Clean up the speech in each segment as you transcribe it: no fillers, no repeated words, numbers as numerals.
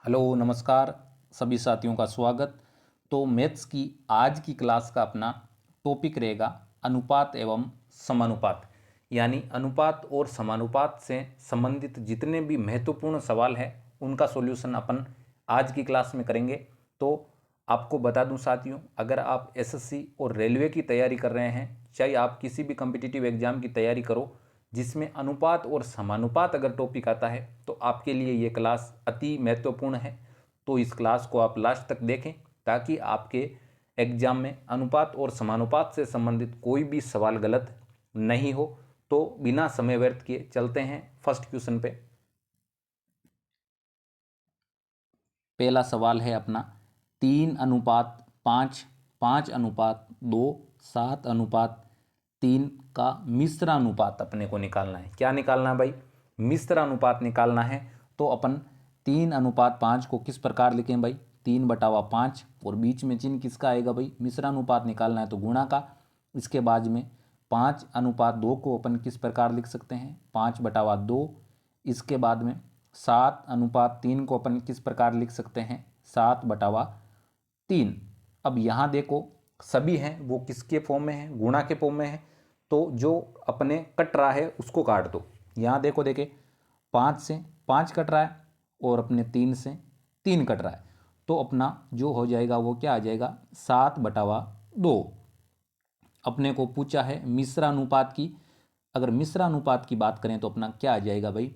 Hello नमस्कार सभी साथियों का स्वागत। तो मैथ्स की आज की क्लास का अपना टॉपिक रहेगा अनुपात एवं समानुपात, यानी अनुपात और समानुपात से संबंधित जितने भी महत्वपूर्ण सवाल हैं उनका सॉल्यूशन अपन आज की क्लास में करेंगे। तो आपको बता दूं साथियों, अगर आप एसएससी और रेलवे की तैयारी कर रहे हैं, चाहे आप किसी भी कॉम्पिटिटिव एग्जाम की तैयारी करो जिसमें अनुपात और समानुपात अगर टॉपिक आता है तो आपके लिए ये क्लास अति महत्वपूर्ण है। तो इस क्लास को आप लास्ट तक देखें ताकि आपके एग्जाम में अनुपात और समानुपात से संबंधित कोई भी सवाल गलत नहीं हो। तो बिना समय व्यर्थ किए चलते हैं फर्स्ट क्वेश्चन पे। पहला सवाल है अपना 3:5, 5:2, 7:3 का मिश्र अनुपात अपने को निकालना है। क्या निकालना है भाई? मिश्र अनुपात निकालना है। तो अपन 3:5 को किस प्रकार लिखें भाई? 3/5 और बीच में चिन्ह किसका आएगा भाई? मिश्र अनुपात निकालना है तो गुणा का। इसके बाद में 5:2 को अपन किस प्रकार लिख सकते हैं? 5/2। इसके बाद में 7:3 को अपन किस प्रकार लिख सकते हैं? 7/3। अब यहाँ देखो सभी हैं वो किसके फॉर्म में है? गुणा के फॉर्म में है। तो जो अपने कट रहा है उसको काट दो। यहाँ देखो देखे 5 से 5 कट रहा है और अपने 3 से 3 कट रहा है, तो अपना जो हो जाएगा वो क्या आ जाएगा? 7/2। अपने को पूछा है मिश्रानुपात की। अगर मिश्रानुपात की बात करें तो अपना क्या आ जाएगा भाई?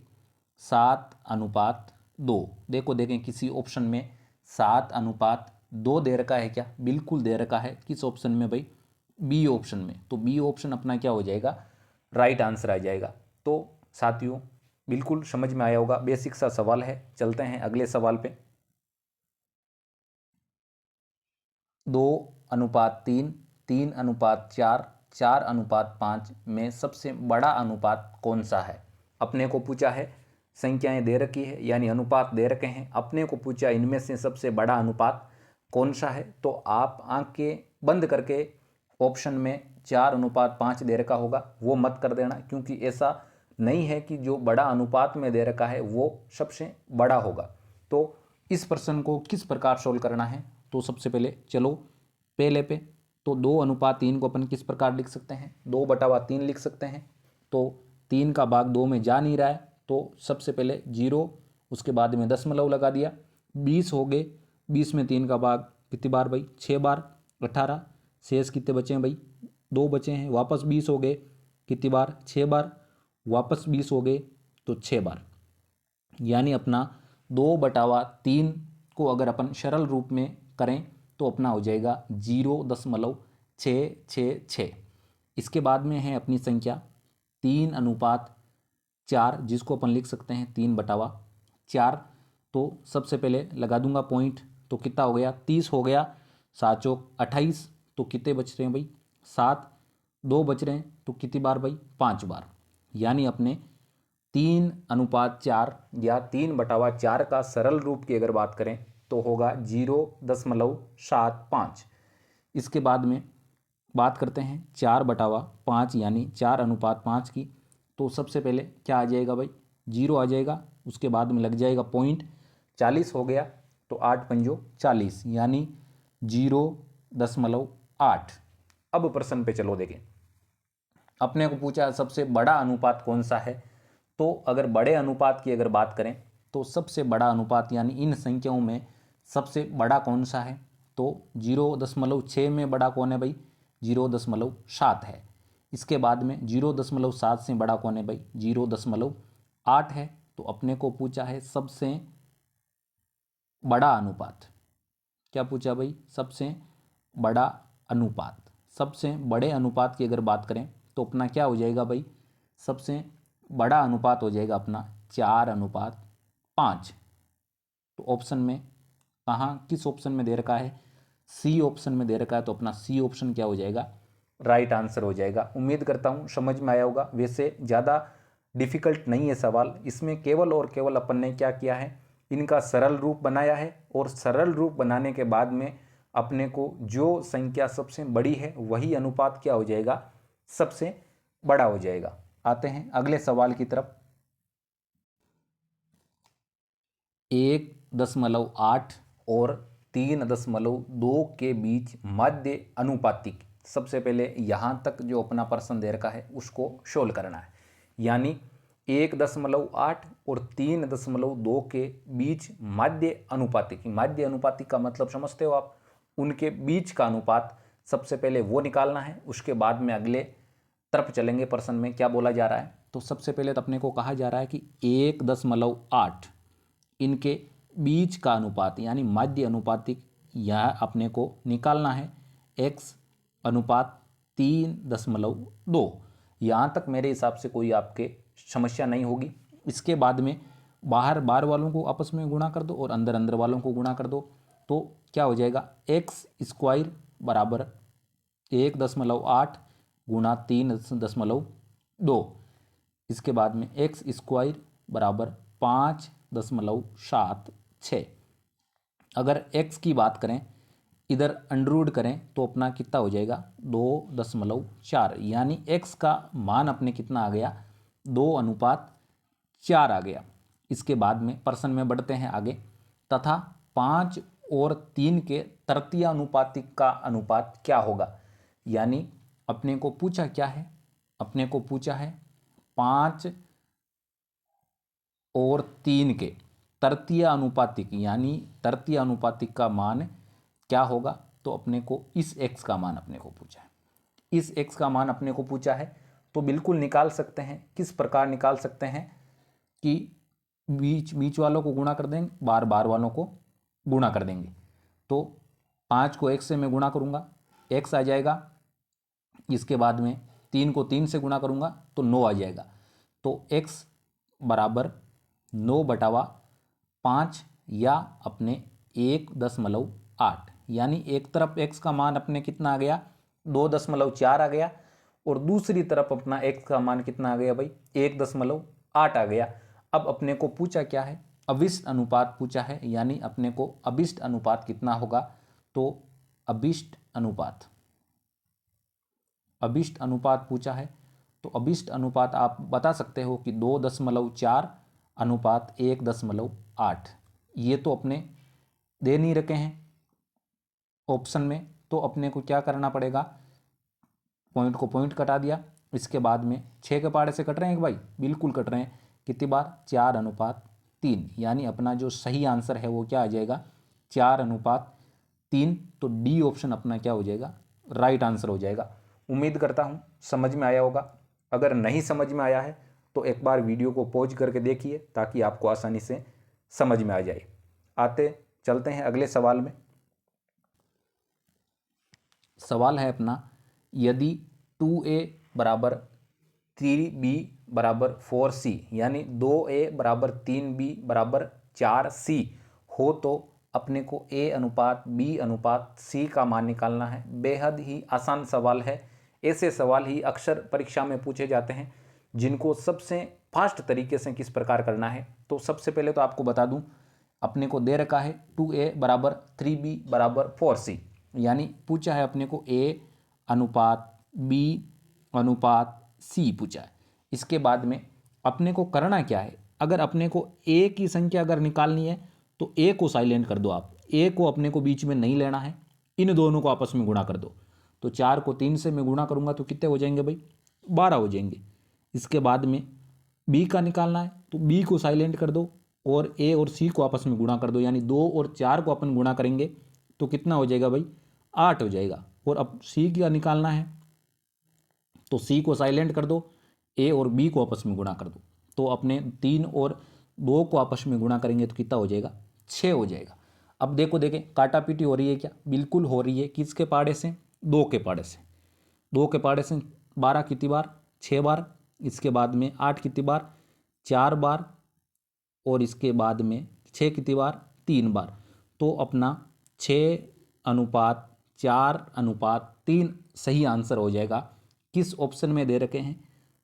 7:2। देखो देखें किसी ऑप्शन में 7:2 दे रखा है क्या? बिल्कुल दे रखा है। किस ऑप्शन में भाई? बी ऑप्शन में। तो बी ऑप्शन अपना क्या हो जाएगा? राइट आंसर आ जाएगा। तो साथियों बिल्कुल समझ में आया होगा, बेसिक सा सवाल है। चलते हैं अगले सवाल पे। 2:3, 3:4, 4:5 में सबसे बड़ा अनुपात कौन सा है? अपने को पूछा है, संख्याएं दे रखी है यानी अनुपात दे रखे हैं, अपने को पूछा इनमें से सबसे बड़ा अनुपात कौन सा है। तो आप आंखें बंद करके ऑप्शन में 4:5 दे रखा होगा वो मत कर देना, क्योंकि ऐसा नहीं है कि जो बड़ा अनुपात में दे रखा है वो सबसे बड़ा होगा। तो इस प्रश्न को किस प्रकार सोल्व करना है? तो सबसे पहले चलो पहले पे, तो 2:3 को अपन किस प्रकार लिख सकते हैं? 2/3 लिख सकते हैं। तो 3 का भाग 2 में जा नहीं रहा है, तो सबसे पहले 0, उसके बाद में दशमलव लगा दिया। 20 हो गए, 20 में 3 का भाग कितनी बार भाई? 6 बार। 18 शेष कितने बचे हैं भाई? 2 बचे हैं। वापस 20 हो गए, कितनी बार? 6 बार। वापस 20 हो गए तो 6 बार। यानी अपना 2/3 को अगर अपन सरल रूप में करें तो अपना हो जाएगा 0.666। इसके बाद में है अपनी संख्या 3:4, जिसको अपन लिख सकते हैं 3/4। तो सबसे पहले लगा दूंगा पॉइंट, तो कितना हो गया? 30 हो गया। 7 चौक 28, तो कितने बच रहे हैं भाई? 7। 2 बच रहे हैं तो कितनी बार भाई? 5 बार। यानी अपने 3:4 या 3/4 का सरल रूप की अगर बात करें तो होगा 0.75। इसके बाद में बात करते हैं 4/5 यानी 4:5 की। तो सबसे पहले क्या आ जाएगा भाई? 0 आ जाएगा। उसके बाद में लग जाएगा पॉइंट। 40 हो गया तो 8×5 40 यानी 0.8। अब प्रश्न पे चलो देखें। अपने को पूछा सबसे बड़ा अनुपात कौन सा है। तो अगर बड़े अनुपात की अगर बात करें तो सबसे बड़ा अनुपात यानी इन संख्याओं में सबसे बड़ा कौन सा है? तो 0.6 में बड़ा कौन है भाई? 0.7 है। इसके बाद में 0.7 से बड़ा कौन है भाई? 0.8 है। तो अपने को पूछा है सबसे बड़ा अनुपात। क्या पूछा भाई? सबसे बड़ा अनुपात। सबसे बड़े अनुपात की अगर बात करें तो अपना क्या हो जाएगा भाई? सबसे बड़ा अनुपात हो जाएगा अपना 4:5। तो ऑप्शन में कहाँ, किस ऑप्शन में दे रखा है? सी ऑप्शन में दे रखा है। तो अपना सी ऑप्शन क्या हो जाएगा? राइट आंसर हो जाएगा। उम्मीद करता हूँ समझ में आया होगा। वैसे ज़्यादा डिफिकल्ट नहीं है सवाल, इसमें केवल और केवल अपन ने क्या किया है, इनका सरल रूप बनाया है और सरल रूप बनाने के बाद में अपने को जो संख्या सबसे बड़ी है वही अनुपात क्या हो जाएगा? सबसे बड़ा हो जाएगा। आते हैं अगले सवाल की तरफ। 1 1.8 और 3.2 के बीच मध्य अनुपातिक, सबसे पहले यहाँ तक जो अपना प्रश्न दे रखा है उसको सोल्व करना है। यानी 1.8 और 3.2 के बीच मध्य अनुपातिक, मध्य अनुपातिक का मतलब समझते हो आप, उनके बीच का अनुपात सबसे पहले वो निकालना है। उसके बाद में अगले तरफ चलेंगे प्रश्न में क्या बोला जा रहा है। तो सबसे पहले तो अपने को कहा जा रहा है कि 1.8 इनके बीच का अनुपात यानी मध्य अनुपातिक, यह अपने को निकालना है x अनुपात 3.2। यहाँ तक मेरे हिसाब से कोई आपके समस्या नहीं होगी। इसके बाद में बाहर बाहर वालों को आपस में गुणा कर दो और अंदर अंदर वालों को गुणा कर दो, तो क्या हो जाएगा एक्स स्क्वायर बराबर 1.8 गुणा 3.2। इसके बाद में एक्स स्क्वायर बराबर 5.76। अगर x की बात करें इधर अंडरवुड करें तो अपना कितना हो जाएगा 2.4, यानी x का मान अपने कितना आ गया 2:4 आ गया। इसके बाद में प्रश्न में बढ़ते हैं आगे। तथा 5 और 3 के तृतीय अनुपातिक का अनुपात क्या होगा। यानी अपने को पूछा क्या है, अपने को पूछा है 5 और 3 के तृतीय अनुपातिक, यानी तृतीय अनुपातिक का मान क्या होगा। तो अपने को इस x का मान अपने को पूछा है, इस x का मान अपने को पूछा है। तो बिल्कुल निकाल सकते हैं। किस प्रकार निकाल सकते हैं कि बीच वालों को गुणा कर देंगे, बार बार वालों को गुणा कर देंगे। तो 5 को x से मैं गुणा करूँगा, x आ जाएगा। इसके बाद में 3 को 3 से गुणा करूँगा तो 9 आ जाएगा। तो x बराबर 9/5 या अपने 1.8, यानी एक तरफ x का मान अपने कितना आ गया 2.4 आ गया और दूसरी तरफ अपना x का मान कितना आ गया भाई 1.8 आ गया। अब अपने को पूछा क्या है, अभिष्ट अनुपात पूछा है। यानी अपने को अभिष्ट अनुपात कितना होगा। तो अभिष्ट अनुपात पूछा है। तो अभिष्ट अनुपात आप बता सकते हो कि 2.4 अनुपात 1.8। ये तो अपने दे नहीं रखे हैं ऑप्शन में, तो अपने को क्या करना पड़ेगा, पॉइंट को पॉइंट कटा दिया। इसके बाद में 6 के पहाड़े से कट रहे हैं कि भाई, बिल्कुल कट रहे हैं। कितनी बार 4:3, यानी अपना जो सही आंसर है वो क्या आ जाएगा 4:3। तो डी ऑप्शन अपना क्या हो जाएगा राइट आंसर हो जाएगा। उम्मीद करता हूँ समझ में आया होगा। अगर नहीं समझ में आया है तो एक बार वीडियो को पॉज करके देखिए ताकि आपको आसानी से समझ में आ जाए। चलते हैं अगले सवाल में। सवाल है अपना, यदि 2a बराबर 3b बराबर 4c यानी 2a बराबर 3b बराबर 4c हो तो अपने को a अनुपात b अनुपात c का मान निकालना है। बेहद ही आसान सवाल है। ऐसे सवाल ही अक्सर परीक्षा में पूछे जाते हैं जिनको सबसे फास्ट तरीके से किस प्रकार करना है। तो सबसे पहले तो आपको बता दूं, अपने को दे रखा है 2a बराबर 3b बराबर 4c, यानी पूछा है अपने को a अनुपात b अनुपात c पूछा है। इसके बाद में अपने को करना क्या है, अगर अपने को a की संख्या अगर निकालनी है तो a को साइलेंट कर दो आप, a को अपने को बीच में नहीं लेना है, इन दोनों को आपस में गुणा कर दो। तो 4 को 3 से मैं गुणा करूँगा तो कितने हो जाएंगे भाई 12 हो जाएंगे। इसके बाद में b का निकालना है तो b को साइलेंट कर दो और a और c को आपस में गुणा कर दो, यानी 2 और 4 को अपन गुणा करेंगे तो कितना हो जाएगा भाई 8 हो जाएगा। और अब c का निकालना है तो c को साइलेंट कर दो, a और b को आपस में गुणा कर दो। तो अपने 3 और 2 को आपस में गुणा करेंगे तो कितना हो जाएगा 6 हो जाएगा। अब देखो देखें काटा पीटी हो रही है क्या, बिल्कुल हो रही है। किसके पहाड़े से 2 के पहाड़े से, 2 के पहाड़े से 12 कितनी बार 6 बार, इसके बाद में 8 कितनी बार 4 बार और इसके बाद में 6 कितनी बार 3 बार। तो अपना 6:4:3 सही आंसर हो जाएगा। किस ऑप्शन में दे रखे हैं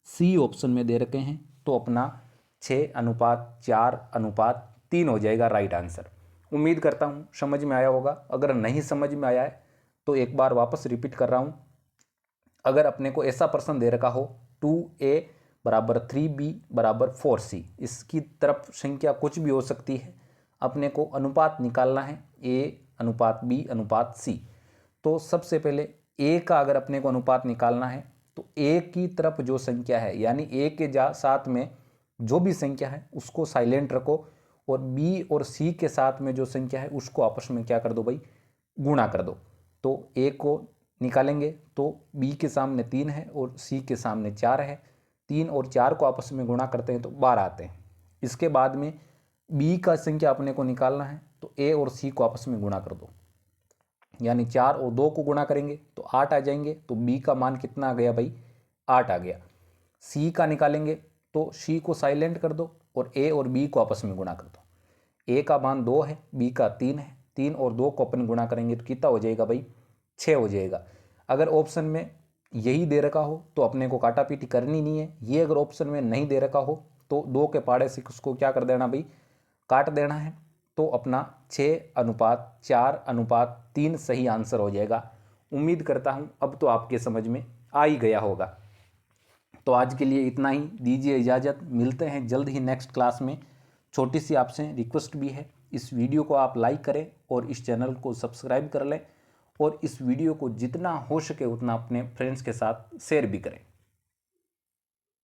सी ऑप्शन में दे रखे हैं। तो अपना 6:4:3 हो जाएगा राइट आंसर। उम्मीद करता हूँ समझ में आया होगा। अगर नहीं समझ में आया है तो एक बार वापस रिपीट कर रहा हूँ। अगर अपने को ऐसा प्रश्न दे रखा हो 2a बराबर 3b बराबर 4c, इसकी तरफ संख्या कुछ भी हो सकती है। अपने को अनुपात निकालना है A/B/C। तो सबसे पहले A का अगर अपने को अनुपात निकालना है तो A की तरफ जो संख्या है यानी A के साथ में जो भी संख्या है उसको साइलेंट रखो और B और C के साथ में जो संख्या है उसको आपस में क्या कर दो भाई, गुणा कर दो। तो A को निकालेंगे तो B के सामने 3 है और C के सामने 4 है। 3 और 4 को आपस में गुणा करते हैं तो 12 आते हैं। इसके बाद में B का संख्या अपने को निकालना है तो A और C को आपस में गुणा कर दो, यानी 4 और 2 को गुणा करेंगे तो 8 आ जाएंगे। तो B का मान कितना आ गया भाई, 8 आ गया। C का निकालेंगे तो C को साइलेंट कर दो और A और B को आपस में गुणा कर दो। A का मान 2 है, B का 3 है। 3 और 2 को अपन गुणा करेंगे तो कितना हो जाएगा भाई, 6 हो जाएगा। अगर ऑप्शन में यही दे रखा हो तो अपने को काटा पीटी करनी नहीं है। ये अगर ऑप्शन में नहीं दे रखा हो तो 2 के पाड़े से उसको क्या कर देना भाई, काट देना है। तो अपना 6:4:3 सही आंसर हो जाएगा। उम्मीद करता हूँ अब तो आपके समझ में आ ही गया होगा। तो आज के लिए इतना ही, दीजिए इजाज़त। मिलते हैं जल्द ही नेक्स्ट क्लास में। छोटी सी आपसे रिक्वेस्ट भी है, इस वीडियो को आप लाइक करें और इस चैनल को सब्सक्राइब कर लें और इस वीडियो को जितना हो सके उतना अपने फ्रेंड्स के साथ शेयर भी करें।